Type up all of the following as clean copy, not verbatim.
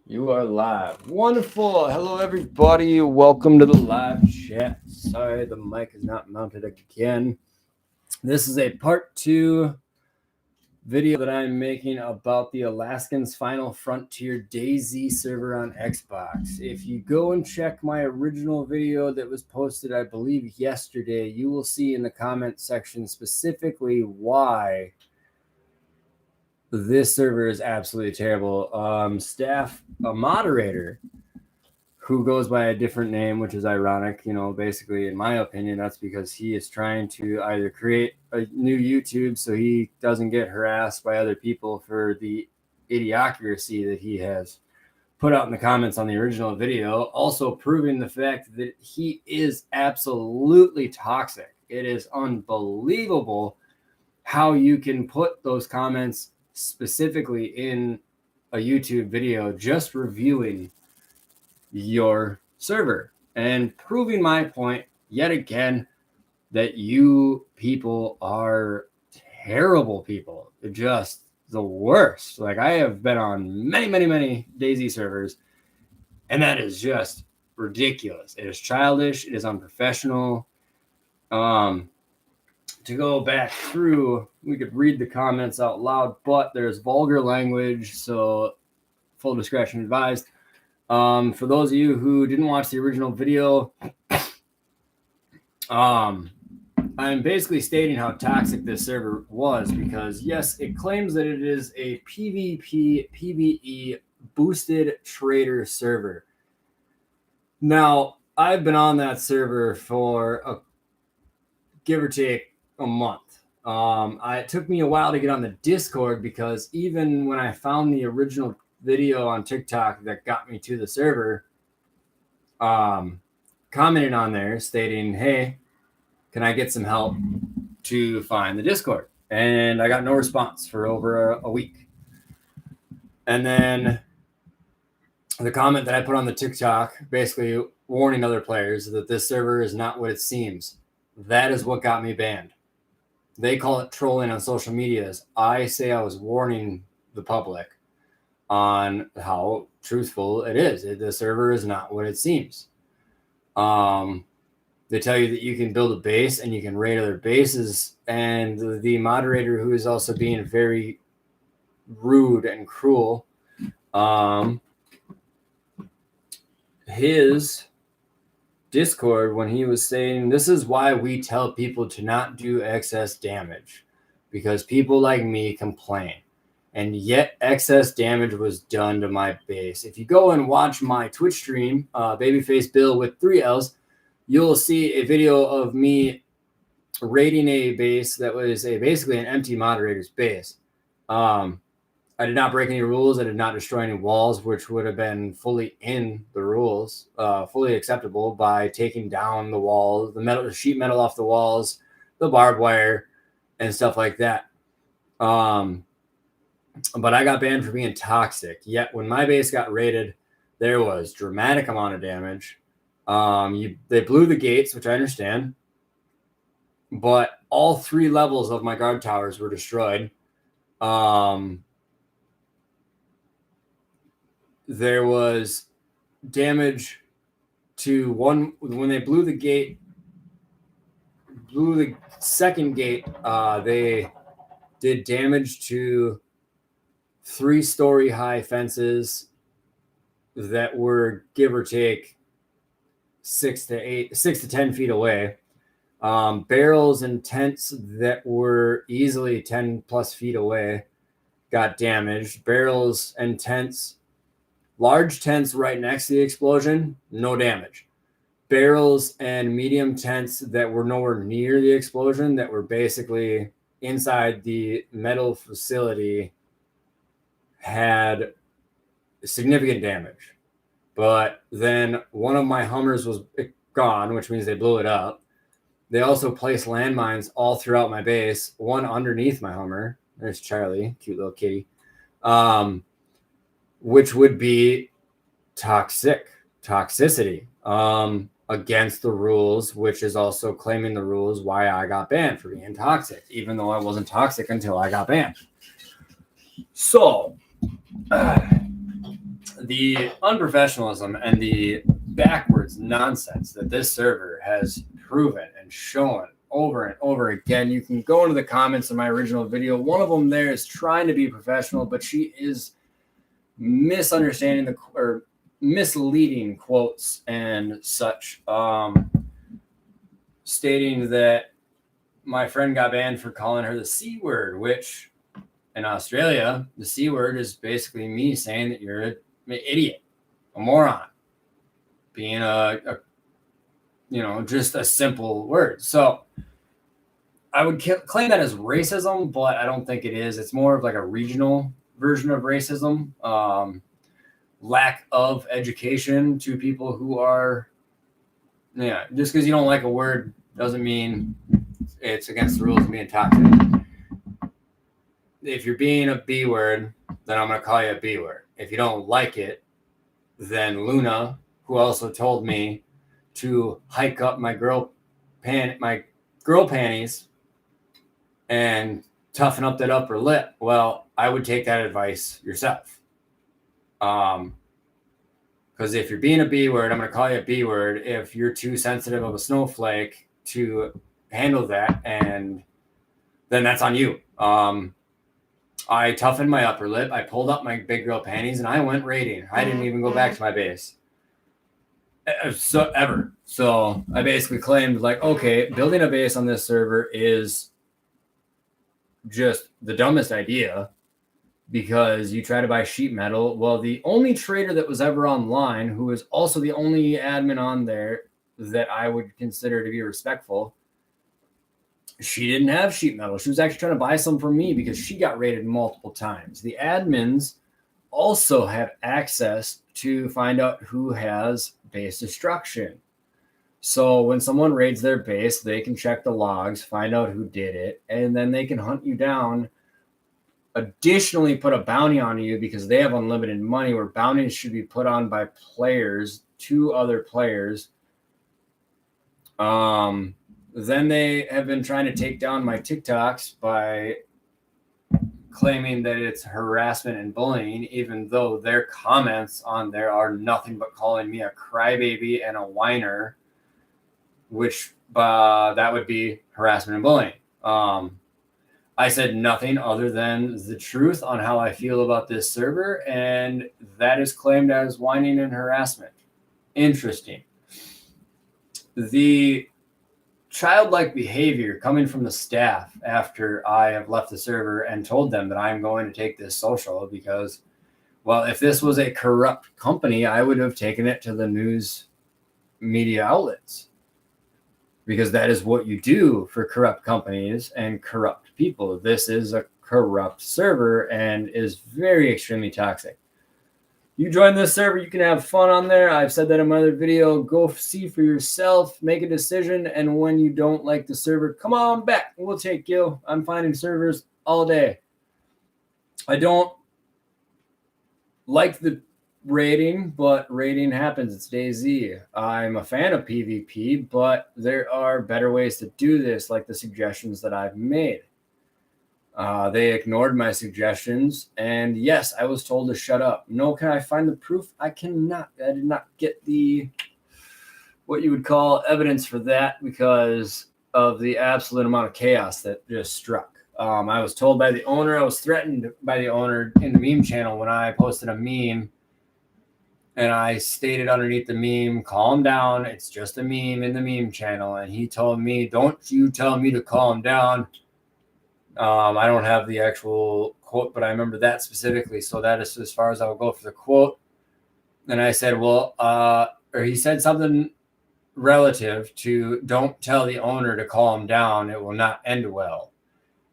You are live. Wonderful. Hello, everybody. Welcome to the live chat. Sorry, the mic is not mounted again. This is a part 2 video that I'm making about the Alaskans Final Frontier DayZ server on Xbox. If you go and check my original video that was posted, I believe, yesterday, you will see in the comment section specifically why this server is absolutely terrible. A moderator who goes by a different name, which is ironic. Basically, in my opinion, that's because he is trying to either create a new YouTube so he doesn't get harassed by other people for the idiocracy that he has put out in the comments on the original video, also proving the fact that he is absolutely toxic. It is unbelievable how you can put those comments specifically in a YouTube video just reviewing your server and proving my point yet again that you people are terrible people. They're just the worst. Like, I have been on many DayZ servers, and that is just ridiculous. It is childish. It is unprofessional. To go back through, we could read the comments out loud, but there's vulgar language, so full discretion advised. For those of you who didn't watch the original video, I'm basically stating how toxic this server was because, yes, it claims that it is a PvP, PvE boosted trader server. Now, I've been on that server for give or take a month. It took me a while to get on the Discord because even when I found the original video on TikTok that got me to the server, commented on there stating, hey, can I get some help to find the Discord? And I got no response for over a week. And then the comment that I put on the TikTok, basically warning other players that this server is not what it seems. That is what got me banned. They call it trolling on social medias. I say I was warning the public on how truthful it is. The server is not what it seems. They tell you that you can build a base and you can raid other bases, and the moderator, who is also being very rude and cruel, his Discord, when he was saying, this is why we tell people to not do excess damage, because people like me complain. And yet excess damage was done to my base. If you go and watch my Twitch stream, Babyface Bill with 3 L's, you'll see a video of me raiding a base that was basically an empty moderator's base. I did not break any rules. I did not destroy any walls, which would have been fully in the rules, fully acceptable by taking down the walls, the sheet metal off the walls, the barbed wire, and stuff like that. But I got banned for being toxic. Yet when my base got raided, there was dramatic amount of damage. They blew the gates, which I understand, but all 3 levels of my guard towers were destroyed. There was damage to one when they blew the gate. Blew the second gate. They did damage to 3-story high fences that were, give or take, 6 to 10 feet away. Barrels and tents that were easily 10 plus feet away got damaged. Barrels and tents, large tents right next to the explosion, no damage. Barrels and medium tents that were nowhere near the explosion, that were basically inside the metal facility, had significant damage. But then one of my Hummers was gone, which means they blew it up. They also placed landmines all throughout my base, one underneath my Hummer. There's Charlie, cute little kitty. Which would be toxicity against the rules, which is also claiming the rules why I got banned for being toxic, even though I wasn't toxic until I got banned. So the unprofessionalism and the backwards nonsense that this server has proven and shown over and over again. You can go into the comments of my original video. One of them there is trying to be professional, but she is misunderstanding or misleading quotes and such, stating that my friend got banned for calling her the C word, which in Australia, the C word is basically me saying that you're an idiot, a moron, being just a simple word. So I would claim that as racism, but I don't think it is. It's more of like a regional version of racism. Lack of education to people who are, just because you don't like a word doesn't mean it's against the rules of being toxic. If you're being a B word, then I'm going to call you a B word. If you don't like it, then Luna, who also told me to hike up my girl panties and toughen up that upper lip, well, I would take that advice yourself. Because if you're being a B word, I'm going to call you a B word. If you're too sensitive of a snowflake to handle that, and then that's on you. I toughened my upper lip. I pulled up my big girl panties and I went raiding. I didn't even go back to my base. So I basically claimed, like, okay, building a base on this server is just the dumbest idea because you try to buy sheet metal. Well, the only trader that was ever online, who is also the only admin on there that I would consider to be respectful, she didn't have sheet metal. She was actually trying to buy some from me because she got raided multiple times. The admins also have access to find out who has base destruction. So when someone raids their base, they can check the logs, find out who did it, and then they can hunt you down. Additionally, put a bounty on you because they have unlimited money, where bounties should be put on by players to other players. Then they have been trying to take down my TikToks by claiming that it's harassment and bullying, even though their comments on there are nothing but calling me a crybaby and a whiner, which that would be harassment and bullying. I said nothing other than the truth on how I feel about this server, and that is claimed as whining and harassment. Interesting. The childlike behavior coming from the staff after I have left the server and told them that I'm going to take this social because, well, if this was a corrupt company, I would have taken it to the news media outlets, because that is what you do for corrupt companies and corrupt people. This is a corrupt server and is very extremely toxic. You join this server, you can have fun on there. I've said that in my other video. Go see for yourself, make a decision, and when you don't like the server, come on back. We'll take you. I'm finding servers all day. I don't like the raiding, but raiding happens. It's DayZ. I'm a fan of PvP, but there are better ways to do this, like the suggestions that I've made. They ignored my suggestions, and yes, I was told to shut up. No, can I find the proof? I cannot. I did not get the, what you would call, evidence for that because of the absolute amount of chaos that just struck. I was told by the owner, I was threatened by the owner in the meme channel when I posted a meme, and I stated underneath the meme, calm down, it's just a meme in the meme channel. And he told me, don't you tell me to calm down. I don't have the actual quote, but I remember that specifically. So that is as far as I will go for the quote. And I said, well, or he said something relative to, don't tell the owner to calm down. It will not end well.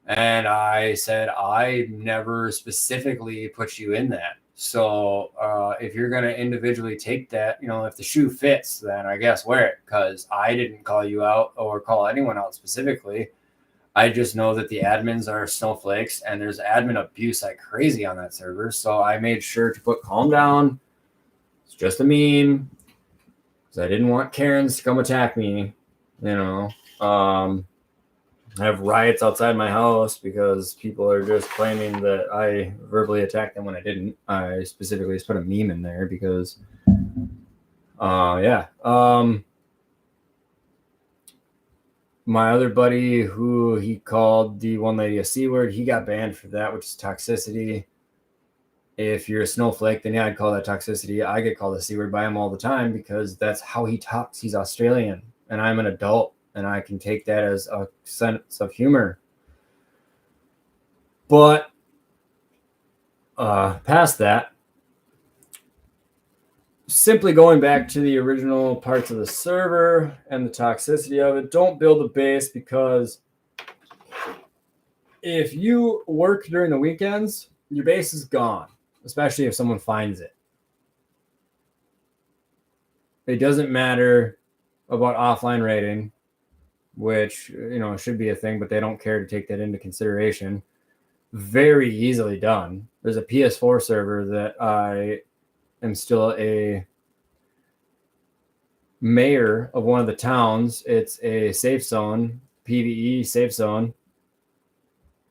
And I said, I never specifically put you in that. So if you're going to individually take that, if the shoe fits, then I guess wear it, because I didn't call you out or call anyone out specifically. I just know that the admins are snowflakes and there's admin abuse like crazy on that server. So I made sure to put calm down. It's just a meme, because I didn't want Karens to come attack me, And I have riots outside my house because people are just claiming that I verbally attacked them when I didn't. I specifically just put a meme in there because, yeah. My other buddy, who he called the one lady a C word, he got banned for that, which is toxicity. If you're a snowflake, then yeah, I'd call that toxicity. I get called a C word by him all the time because that's how he talks. He's Australian, and I'm an adult, and I can take that as a sense of humor. But past that, simply going back to the original parts of the server and the toxicity of it, don't build a base, because if you work during the weekends, your base is gone, especially if someone finds it. It doesn't matter about offline rating, which, should be a thing, but they don't care to take that into consideration. Very easily done. There's a PS4 server that I am still a mayor of one of the towns. It's a safe zone, PvE safe zone,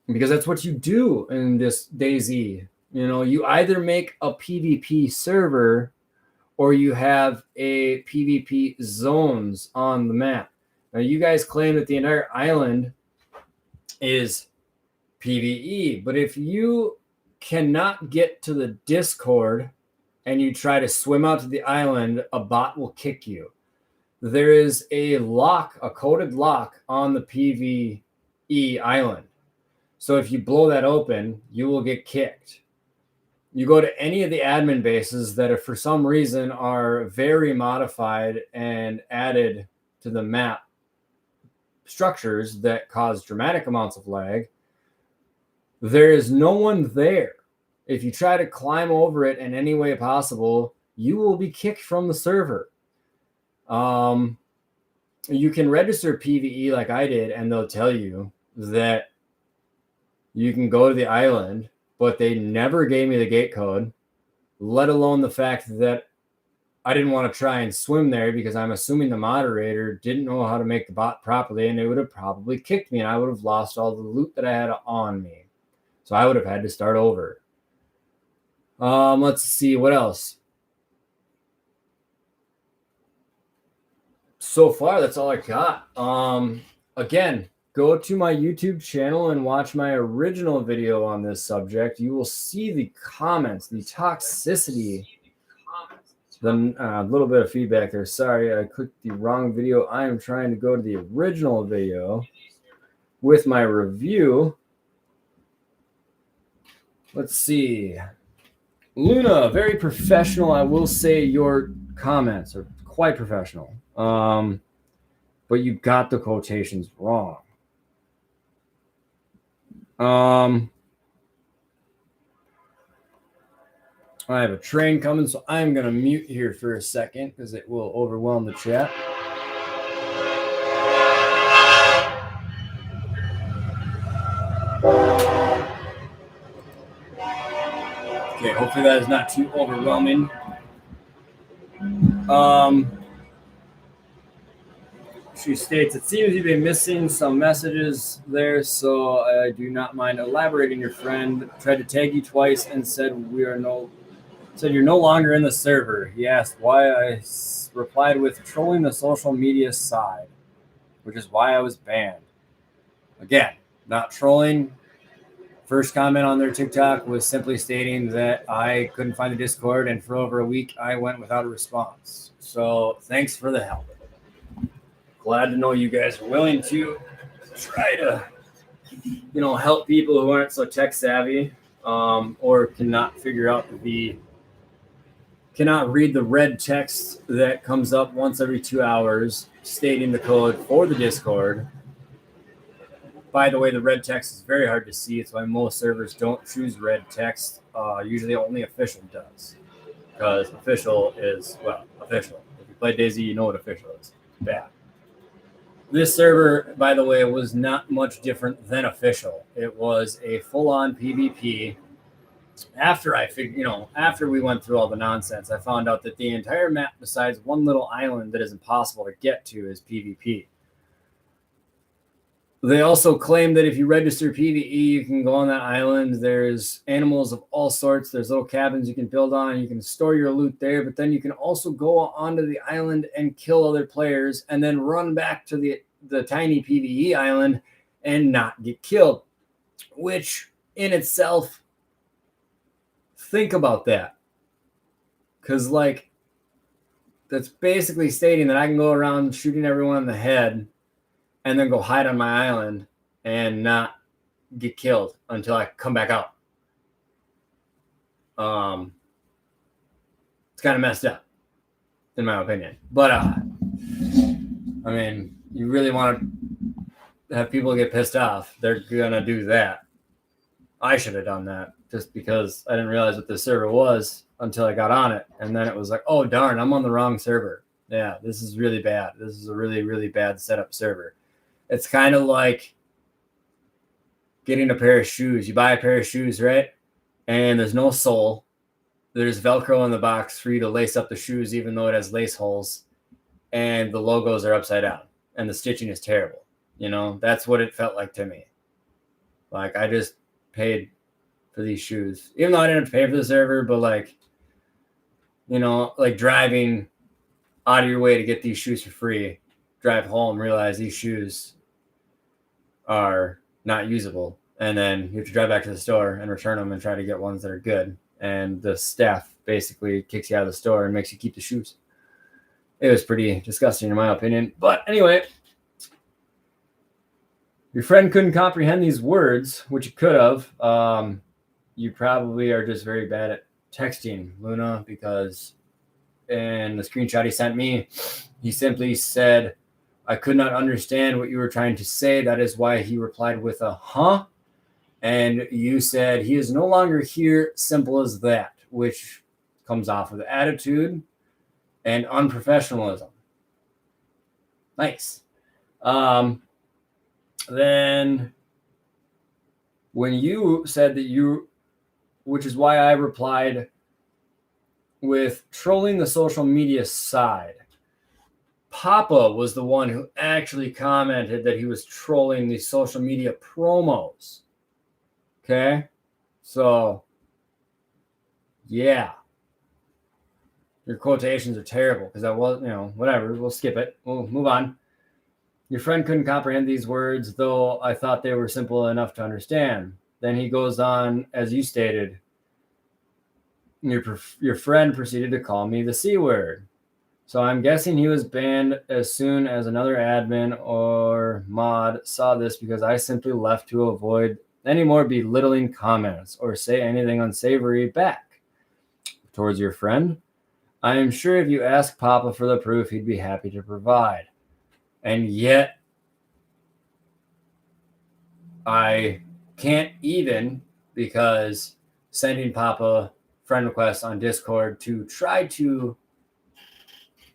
because that's what you do in this DayZ. You either make a PvP server or you have a PvP zones on the map. Now, you guys claim that the entire island is PvE, but if you cannot get to the Discord and you try to swim out to the island, a bot will kick you. There is a lock, a coded lock on the PvE island. So if you blow that open, you will get kicked. You go to any of the admin bases that, if for some reason, are very modified and added to the map structures that cause dramatic amounts of lag, there is no one there. If you try to climb over it in any way possible, you will be kicked from the server. You can register PvE like I did, and they'll tell you that you can go to the island, but they never gave me the gate code, let alone the fact that I didn't want to try and swim there, because I'm assuming the moderator didn't know how to make the bot properly, and they would have probably kicked me, and I would have lost all the loot that I had on me. So I would have had to start over. Let's see, what else? So far, that's all I got. Again, go to my YouTube channel and watch my original video on this subject. You will see the comments, the toxicity. A little bit of feedback there. Sorry, I clicked the wrong video. I am trying to go to the original video with my review. Let's see. Luna, very professional. I will say your comments are quite professional. But you got the quotations wrong. I have a train coming, so I'm going to mute here for a second because it will overwhelm the chat. Okay, hopefully that is not too overwhelming. She states, it seems you've been missing some messages there, so I do not mind elaborating. Your friend tried to tag you twice and said you're no longer in the server. He asked why. I replied with trolling the social media side, which is why I was banned. Again, not trolling. First comment on their TikTok was simply stating that I couldn't find the Discord, and for over a week I went without a response. So thanks for the help. Glad to know you guys are willing to try to, help people who aren't so tech savvy, or cannot read the red text that comes up once every 2 hours stating the code for the Discord. By the way, the red text is very hard to see. It's why most servers don't choose red text. Usually only official does, because official is, official. If you play DayZ, you know what official is. It's bad. This server, by the way, was not much different than official. It was a full-on PvP. After we went through all the nonsense, I found out that the entire map, besides one little island that is impossible to get to, is PvP. They also claim that if you register PvE, you can go on that island. There's animals of all sorts. There's little cabins you can build on. You can store your loot there, but then you can also go onto the island and kill other players and then run back to the tiny PvE island and not get killed, which in itself, think about that. Because, like, that's basically stating that I can go around shooting everyone in the head and then go hide on my island and not get killed until I come back out. It's kind of messed up, in my opinion. But, I mean, you really want to have people get pissed off, they're going to do that. I should have done that just because I didn't realize what this server was until I got on it. And then it was like, oh, darn, I'm on the wrong server. Yeah, this is really bad. This is a really, really bad setup server. It's kind of like getting a pair of shoes. You buy a pair of shoes, right? And there's no sole. There's Velcro in the box for you to lace up the shoes, even though it has lace holes. And the logos are upside down. And the stitching is terrible. You know, that's what it felt like to me. Like, I just paid for these shoes. Even though I didn't have to pay for the server, but, like, you know, like driving out of your way to get these shoes for free. Drive home, realize these shoes are not usable, and then you have to drive back to the store and return them and try to get ones that are good, and the staff basically kicks you out of the store and makes you keep the shoes. It was pretty disgusting in my opinion. But anyway, your friend couldn't comprehend these words, which you could have. You probably are just very bad at texting, Luna, because in the screenshot he sent me, he simply said, I could not understand what you were trying to say. That is why he replied with a huh. And you said he is no longer here. Simple as that, which comes off with attitude and unprofessionalism. Nice. Then when you said that you, which is why I replied with trolling the social media side. Papa was the one who actually commented that he was trolling the social media promos. Okay? So, yeah. Your quotations are terrible because that was, you know, whatever. We'll skip it. We'll move on. Your friend couldn't comprehend these words, though I thought they were simple enough to understand. Then he goes on, as you stated, your friend proceeded to call me the C word. So I'm guessing he was banned as soon as another admin or mod saw this because I simply left to avoid any more belittling comments or say anything unsavory back towards your friend. I am sure if you ask Papa for the proof, he'd be happy to provide. And yet, I can't even, because sending Papa friend requests on Discord to try to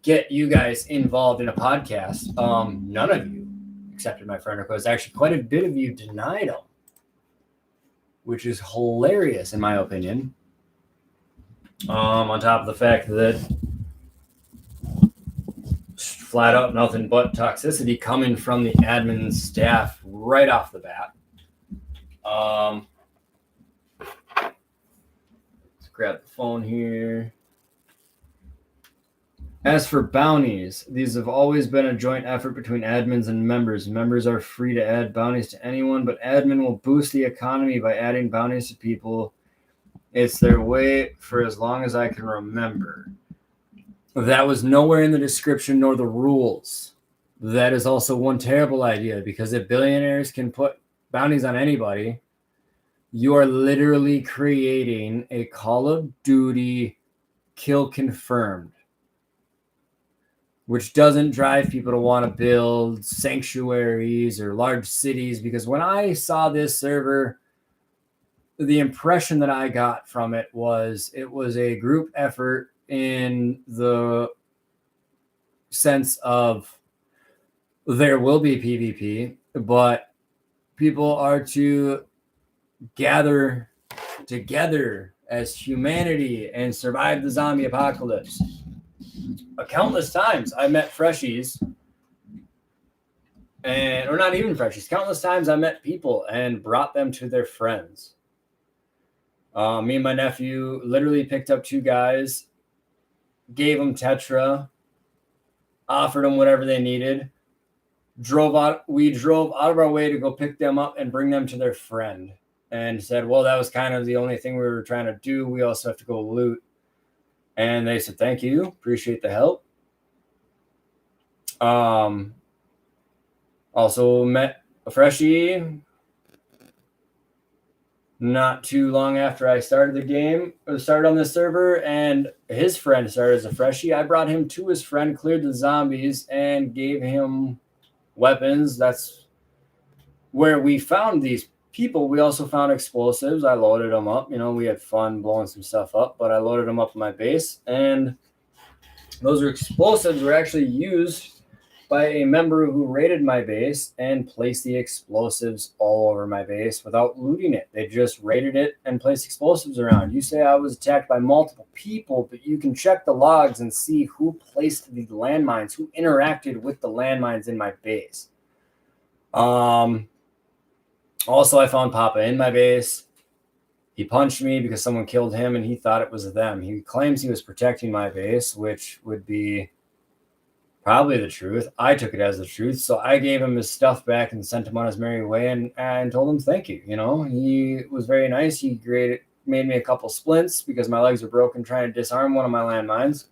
get you guys involved in a podcast. None of you accepted my friend request. Actually, quite a bit of you denied them, which is hilarious in my opinion. On top of the fact that flat out nothing but toxicity coming from the admin staff right off the bat. Let's grab the phone here. As for bounties, these have always been a joint effort between admins and members. Members are free to add bounties to anyone, but admin will boost the economy by adding bounties to people. It's their way for as long as I can remember. That was nowhere in the description nor the rules. That is also one terrible idea, because if billionaires can put bounties on anybody, you are literally creating a Call of Duty kill confirmed, which doesn't drive people to want to build sanctuaries or large cities. Because when I saw this server, the impression that I got from it was a group effort in the sense of there will be PvP, but people are to gather together as humanity and survive the zombie apocalypse. Countless times I met freshies and or not even freshies. Countless times I met people and brought them to their friends. Me and my nephew literally picked up 2 guys, gave them Tetra, offered them whatever they needed. We drove out of our way to go pick them up and bring them to their friend, and said, well, that was kind of the only thing we were trying to do. We also have to go loot. And they said, thank you, appreciate the help. Also met a freshie not too long after I started the game, or started on this server, and his friend started as a freshie. I brought him to his friend, cleared the zombies, and gave him weapons. That's where we found these people. We also found explosives. I loaded them up. We had fun blowing some stuff up, but I loaded them up in my base, and those explosives were actually used by a member who raided my base and placed the explosives all over my base without looting it. They just raided it and placed explosives around. You say I was attacked by multiple people, but you can check the logs and see who placed the landmines, who interacted with the landmines in my base. Also, I found Papa in my base. He punched me because someone killed him and he thought it was them. He claims he was protecting my base, which would be probably the truth. I took it as the truth. So I gave him his stuff back and sent him on his merry way and told him thank you. He was very nice. He made me a couple splints because my legs were broken trying to disarm one of my landmines,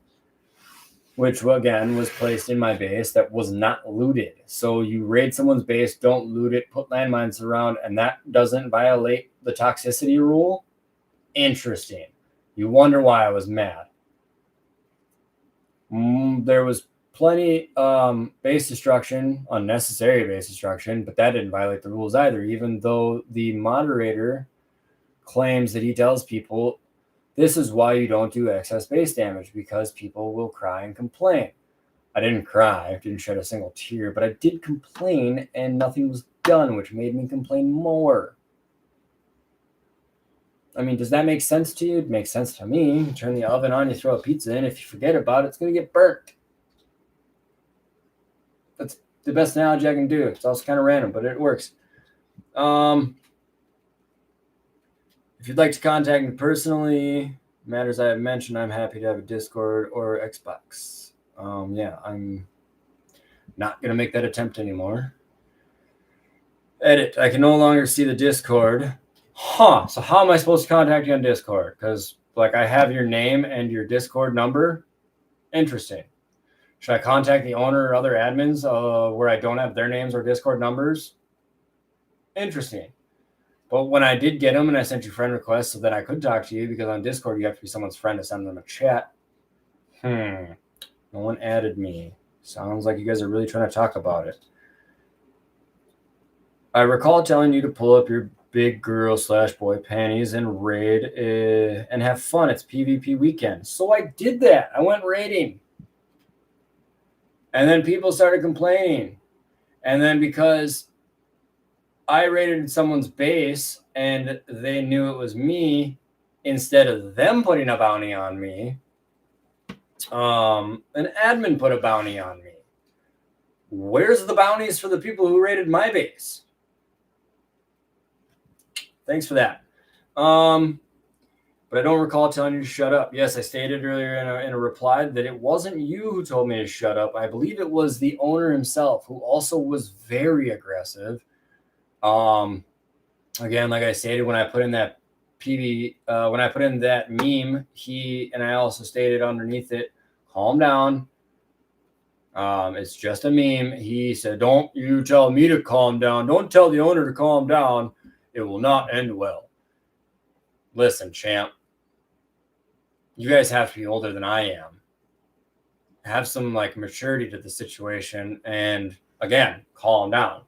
which again was placed in my base that was not looted. So you raid someone's base, don't loot it, put landmines around, and that doesn't violate the toxicity rule. Interesting. You wonder why I was mad. There was plenty base destruction, unnecessary base destruction, but that didn't violate the rules either, even though the moderator claims that he tells people this is why you don't do excess base damage, because people will cry and complain. I didn't cry, I didn't shed a single tear, but I did complain and nothing was done, which made me complain more. I mean, does that make sense to you? It makes sense to me. You turn the oven on, you throw a pizza in. If you forget about it, it's going to get burnt. That's the best analogy I can do. It's also kind of random, but it works. If you'd like to contact me personally, matters I have mentioned, I'm happy to have a Discord or Xbox. Yeah, I'm not going to make that attempt anymore. Edit. I can no longer see the Discord. So how am I supposed to contact you on Discord? Because, I have your name and your Discord number. Interesting. Should I contact the owner or other admins where I don't have their names or Discord numbers? Interesting. But when I did get them and I sent you friend requests so that I could talk to you, because on Discord you have to be someone's friend to send them a chat. No one added me. Sounds like you guys are really trying to talk about it. I recall telling you to pull up your big girl/boy panties and raid and have fun. It's PvP weekend. So I did that. I went raiding. And then people started complaining. And then because I raided someone's base and they knew it was me, instead of them putting a bounty on me, an admin put a bounty on me. Where's the bounties for the people who raided my base? Thanks for that. But I don't recall telling you to shut up. Yes, I stated earlier in a reply that it wasn't you who told me to shut up. I believe it was the owner himself, who also was very aggressive. Again, like I stated, when I put in that when I put in that meme, and I also stated underneath it, calm down. It's just a meme. He said, don't you tell me to calm down. Don't tell the owner to calm down. It will not end well. Listen, champ. You guys have to be older than I am. Have some maturity to the situation, and again, calm down.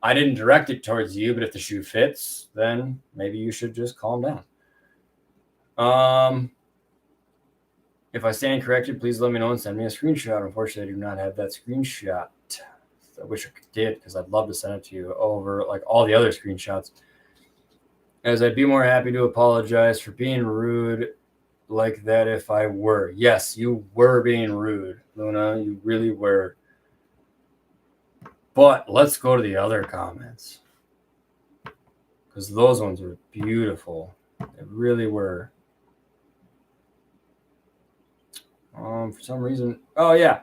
I didn't direct it towards you, but if the shoe fits, then maybe you should just calm down. If I stand corrected, please let me know and send me a screenshot. Unfortunately, I do not have that screenshot. I wish I did, because I'd love to send it to you over all the other screenshots. As I'd be more happy to apologize for being rude like that if I were. Yes, you were being rude, Luna. You really were. But let's go to the other comments, because those ones were beautiful. They really were. For some reason, oh yeah,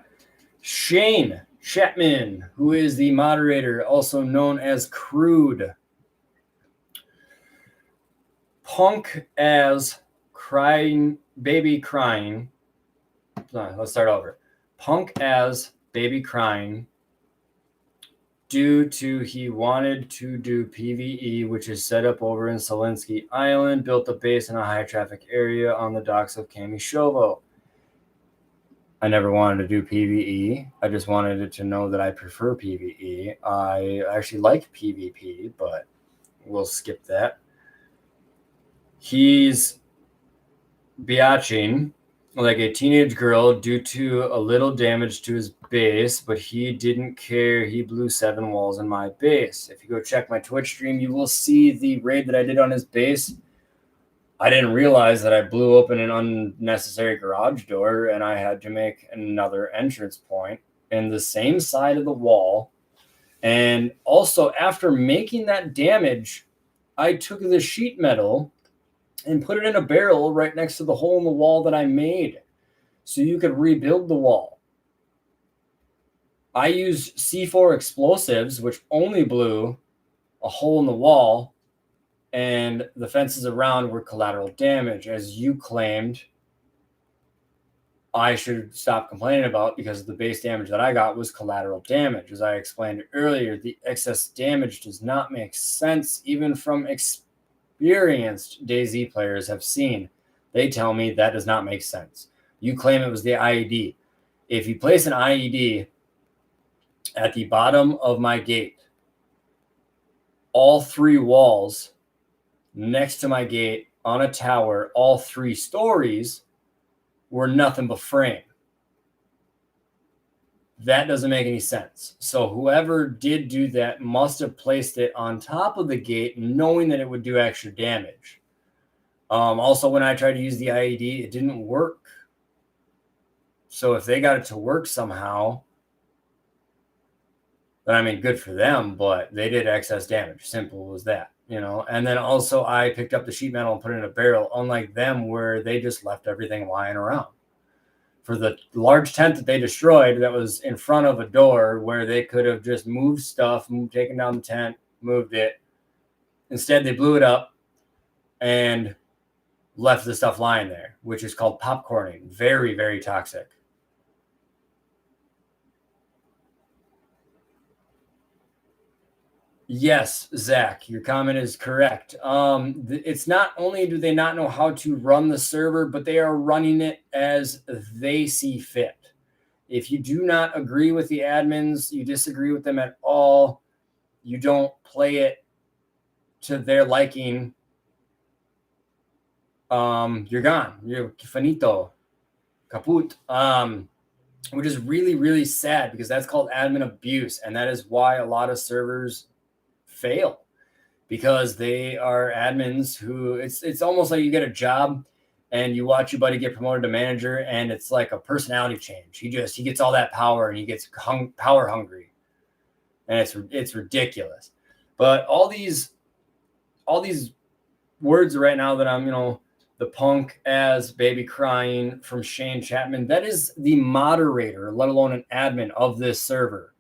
Shane Chapman, who is the moderator, also known as Crude. Punk as crying, baby crying. No, let's start over. Punk as baby crying due to he wanted to do PvE, which is set up over in Solinsky Island, built a base in a high traffic area on the docks of Kamishovo. I never wanted to do PvE. I just wanted it to know that I prefer PvE. I actually like PvP, but we'll skip that. He's biatching like a teenage girl due to a little damage to his base, but he didn't care. He blew 7 walls in my base. If you go check my Twitch stream, you will see the raid that I did on his base. I didn't realize that I blew open an unnecessary garage door, and I had to make another entrance point in the same side of the wall. And also, after making that damage, I took the sheet metal and put it in a barrel right next to the hole in the wall that I made so you could rebuild the wall. I used C4 explosives, which only blew a hole in the wall, and the fences around were collateral damage, as you claimed I should stop complaining about, because the base damage that I got was collateral damage. As I explained earlier, the excess damage does not make sense, even from experienced DayZ players have seen. They tell me that does not make sense. You claim it was the IED. If you place an IED at the bottom of my gate, all 3 walls next to my gate on a tower, all 3 stories, were nothing but frame. That doesn't make any sense. So whoever did do that must have placed it on top of the gate, knowing that it would do extra damage. Also, when I tried to use the IED, it didn't work. So if they got it to work somehow, then I mean, good for them, but they did excess damage. Simple as that, you know. And then also I picked up the sheet metal and put it in a barrel, unlike them where they just left everything lying around. For the large tent that they destroyed that was in front of a door where they could have just moved stuff, taken down the tent, moved it. Instead, they blew it up and left the stuff lying there, which is called popcorning. Very, very toxic. Yes, Zach, your comment is correct. It's not only do they not know how to run the server, but they are running it as they see fit. If you do not agree with the admins, you disagree with them at all, you don't play it to their liking, you're gone. You're finito, kaput. Which is really, really sad, because that's called admin abuse, and that is why a lot of servers fail, because they are admins who it's almost like you get a job and you watch your buddy get promoted to manager, and it's like a personality change. He gets all that power and he gets power hungry, and it's ridiculous. But all these words right now that I'm, the punk as baby crying from Shane Chapman, that is the moderator, let alone an admin of this server,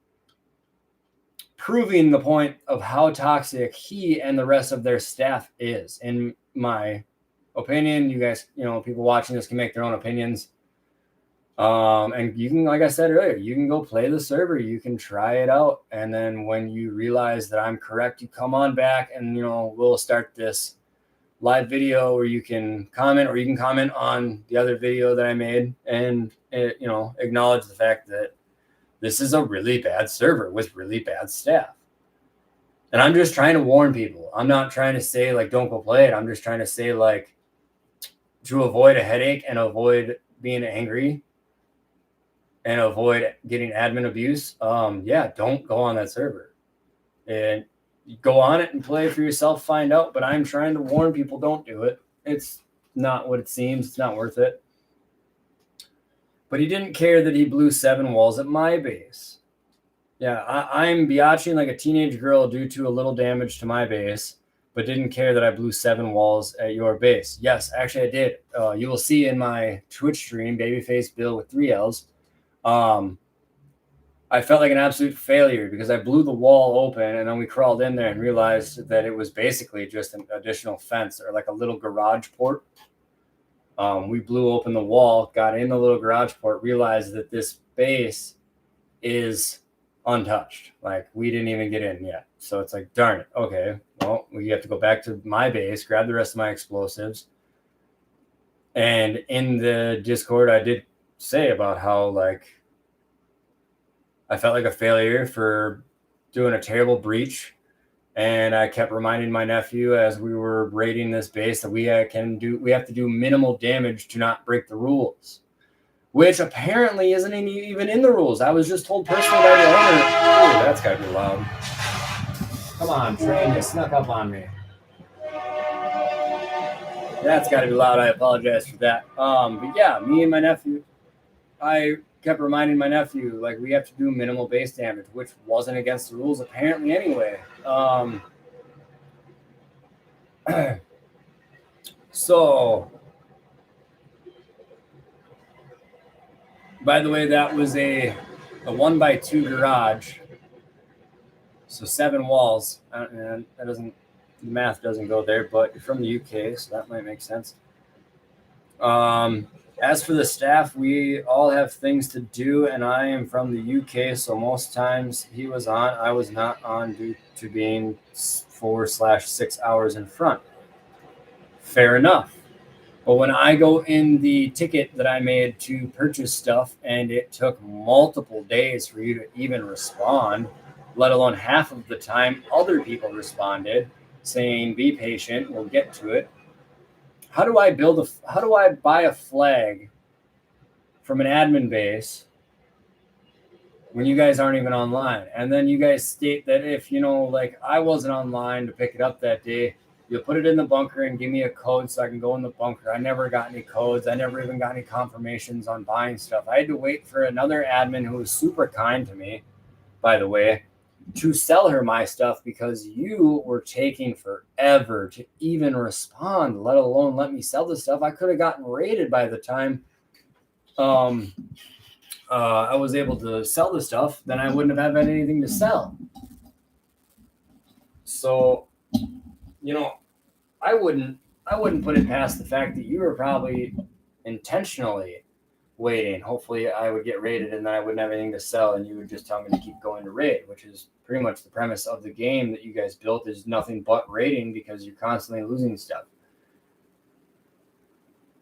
proving the point of how toxic he and the rest of their staff is. In my opinion, you guys, people watching this can make their own opinions. And you can, like I said earlier, you can go play the server, you can try it out. And then when you realize that I'm correct, you come on back and, we'll start this live video where you can comment, or you can comment on the other video that I made and, acknowledge the fact that this is a really bad server with really bad staff. And I'm just trying to warn people. I'm not trying to say, don't go play it. I'm just trying to say, to avoid a headache and avoid being angry and avoid getting admin abuse, don't go on that server. And go on it and play for yourself, find out. But I'm trying to warn people, don't do it. It's not what it seems. It's not worth it. But he didn't care that he blew 7 walls at my base. Yeah, I'm biatching like a teenage girl due to a little damage to my base, but didn't care that I blew 7 walls at your base. Yes, actually I did. You will see in my Twitch stream, Babyface Bill with 3 L's. I felt like an absolute failure because I blew the wall open and then we crawled in there and realized that it was basically just an additional fence or like a little garage port. We blew open the wall, got in the little garage port, realized that this base is untouched. Like we didn't even get in yet. So it's like, darn it. Okay, well, we have to go back to my base, grab the rest of my explosives. And in the Discord, I did say about how like I felt like a failure for doing a terrible breach. And I kept reminding my nephew as we were raiding this base that we have to do minimal damage to not break the rules, which apparently isn't even in the rules. I was just told personally by the owner. Oh, that's gotta be loud. Come on, train, you snuck up on me. That's gotta be loud. I apologize for that. But yeah, me and my nephew, I kept reminding my nephew, like, we have to do minimal base damage, which wasn't against the rules apparently anyway. So, by the way, that was a 1x2 garage. So 7 walls. And that doesn't, the math doesn't go there, but you're from the UK, so that might make sense. As for the staff, we all have things to do, and I am from the UK, so most times he was on, I was not on due to being 4/6 hours in front. Fair enough. But when I go in the ticket that I made to purchase stuff, and it took multiple days for you to even respond, let alone half of the time other people responded saying, be patient, we'll get to it. How do I buy a flag from an admin base when you guys aren't even online? And then you guys state that if, like I wasn't online to pick it up that day, you'll put it in the bunker and give me a code so I can go in the bunker. I never got any codes. I never even got any confirmations on buying stuff. I had to wait for another admin who was super kind to me, by the way, to sell her my stuff because you were taking forever to even respond, let alone let me sell the stuff. I could have gotten raided by the time I was able to sell the stuff. Then I wouldn't have had anything to sell. So, I wouldn't put it past the fact that you were probably intentionally waiting. Hopefully I would get raided and then I wouldn't have anything to sell and you would just tell me to keep going to raid, which is pretty much the premise of the game that you guys built, is nothing but raiding because you're constantly losing stuff.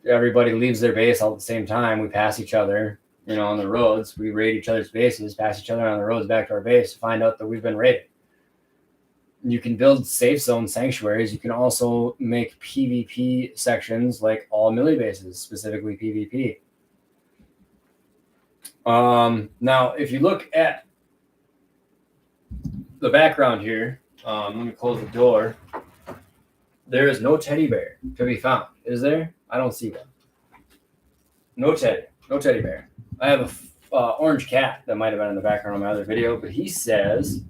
Everybody leaves their base all at the same time. We pass each other, on the roads. We raid each other's bases, pass each other on the roads back to our base to find out that we've been raided. You can build safe zone sanctuaries. You can also make PvP sections like all melee bases, specifically PvP. Now, if you look at the background here, let me close the door. There is no teddy bear to be found. Is there? I don't see one. No teddy bear. I have a orange cat that might have been in the background of my other video, but he says,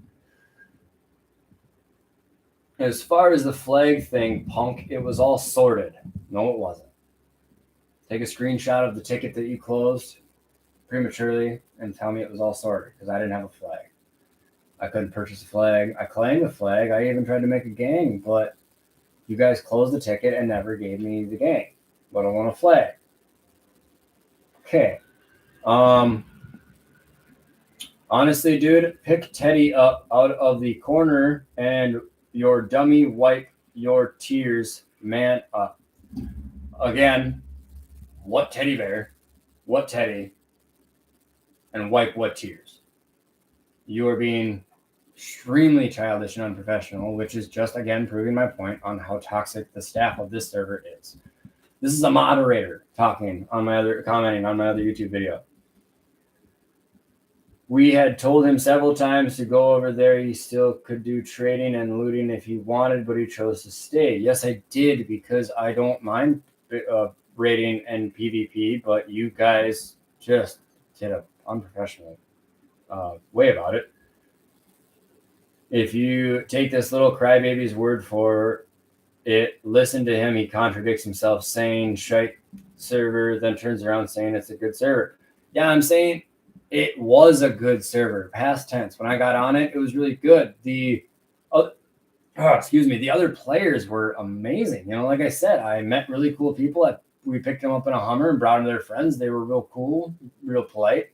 as far as the flag thing, punk, it was all sorted. No, it wasn't. Take a screenshot of the ticket that you closed prematurely and tell me it was all sorted, because I didn't have a flag. I couldn't purchase a flag. I claimed a flag. I even tried to make a gang, but you guys closed the ticket and never gave me the gang, let alone a flag. Okay. Honestly, dude, pick Teddy up out of the corner and your dummy wipe your tears, man up. Again, what teddy bear? What Teddy? And wipe what tears? You are being extremely childish and unprofessional, which is just, again, proving my point on how toxic the staff of this server is. This is a moderator commenting on my other YouTube video. We had told him several times to go over there. He still could do trading and looting if he wanted, but he chose to stay. Yes, I did, because I don't mind raiding and PvP, but you guys just did an unprofessional way about it. If you take this little crybaby's word for it, listen to him. He contradicts himself, saying shite server, then turns around saying it's a good server. Yeah, I'm saying it was a good server, past tense. When I got on it, it was really good. The other players were amazing. Like I said, I met really cool people. We picked them up in a Hummer and brought them to their friends. They were real cool, real polite.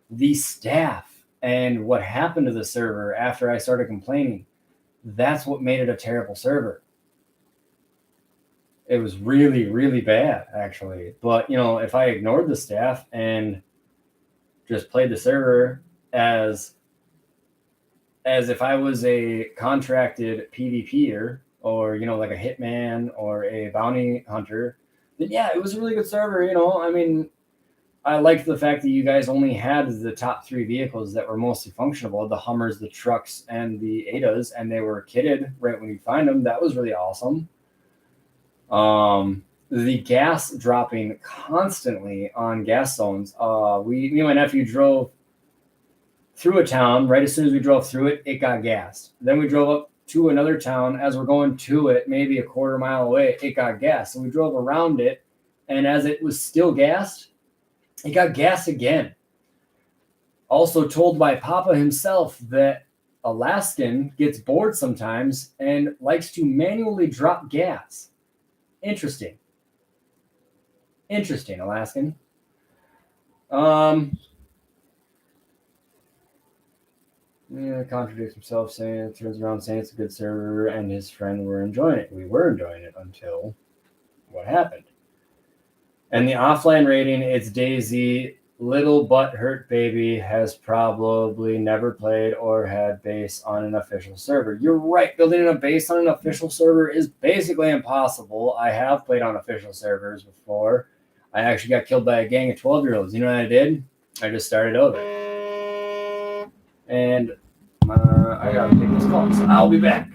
The staff and what happened to the server after I started complaining, that's what made it a terrible server. It was really, really bad, actually. But, if I ignored the staff and just played the server as if I was a contracted PvPer or, like a hitman or a bounty hunter, then yeah, it was a really good server. I liked the fact that you guys only had the top 3 vehicles that were mostly functional, the Hummers, the trucks, and the Adas, and they were kitted right when you find them. That was really awesome. The gas dropping constantly on gas zones. Me and my nephew drove through a town. Right as soon as we drove through it, it got gassed. Then we drove up to another town. As we're going to it, maybe a quarter mile away, it got gassed. So we drove around it, and as it was still gassed, it got gassed again. Also told by Papa himself that Alaskan gets bored sometimes and likes to manually drop gas. Interesting, Alaskan. Contradicts himself, turns around saying it's a good server, and his friend were enjoying it. We were enjoying it until what happened. And the offline rating, it's Daisy. Little butt hurt baby has probably never played or had base on an official server. You're right. Building a base on an official server is basically impossible. I have played on official servers before. I actually got killed by a gang of 12-year-olds. You know what I did? I just started over. And I got to take this call, so I'll be back.